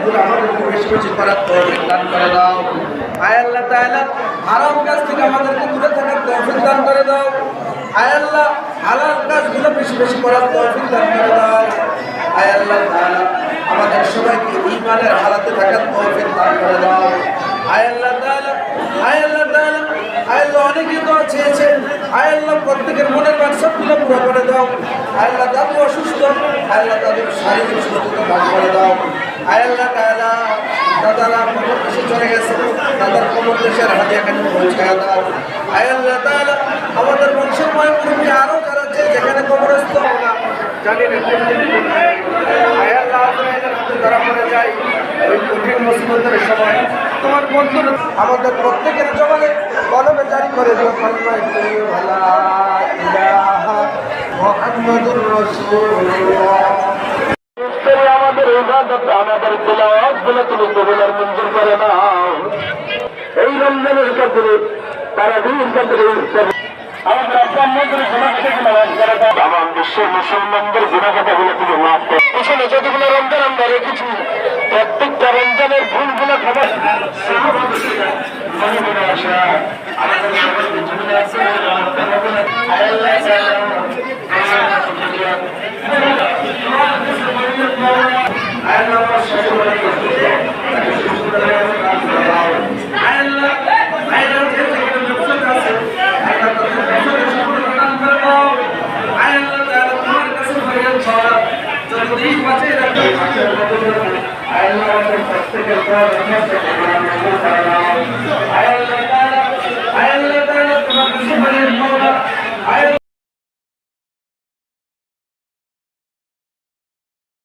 ইবাদতগুলো আমাদেরকে বেশি বেশি করার তৌফিক দান করে দাও। আয় আল্লাহ তাআলা হারাম কাজ থেকে আমাদেরকে দূরে থাকার তৌফিক দান করে দাও। আয় আল্লাহ হালাল কাজগুলো বেশি বেশি করার তৌফিক দান করে দাও। আয় আল্লাহ তাআলা আমাদের সবাইকে ঈমানের হালাতে থাকার তৌফিক দান করে দাও। আয় আল্লাহ তাআলা আয় আল্লাহ তাআলা আয় আল্লাহ অনেকে দোয়া চেয়েছেন, আয় আল্লাহ প্রত্যেকের মনের মাকসাদগুলো পুরো করে দাও। আয় আল্লাহ দাদু অসুস্থ, আয় আল্লাহ তাদের শারীরিক সুস্থতা দান করে দাও। আয় আল্লাহ তাআলা দাদারা কবর দেশে চলে গেছে, দাদার কবর দেশের হাতে এখানে পৌঁছায় দাও। আয় আল্লাহ তাআলা আমাদের বংশের মুরব্বী আরো যারা আছে যেখানে কবরস্থ জানি না আয় আল্লাহ আপনাদের হাতে ধরা পড়ে যায় ওই কঠিন মুসিবতের সময় তোমার বন্ধু আমাদের প্রত্যেকের জবানে কলমে জারি করে দিও কালিমা লা ইলাহা মুহাম্মাদুর রাসূলুল্লাহ। আমাদের ইবাদত আমাদের তিলাওয়াতগুলো তুমি কবুল আর মঞ্জুর করে নাও। এই রমজানের কাছে তারা দিন কাছে আমাদের আপনাদের গুনাহগুলো মাফ করে দাও। আমার বিশ্বের মুসলমানদের গুনাহগুলো তুমি মাফ করো। আসলে যতগুলো রমজান আমরা রেখেছি প্রত্যেকটা রমজানের ভুলগুলো ক্ষমা I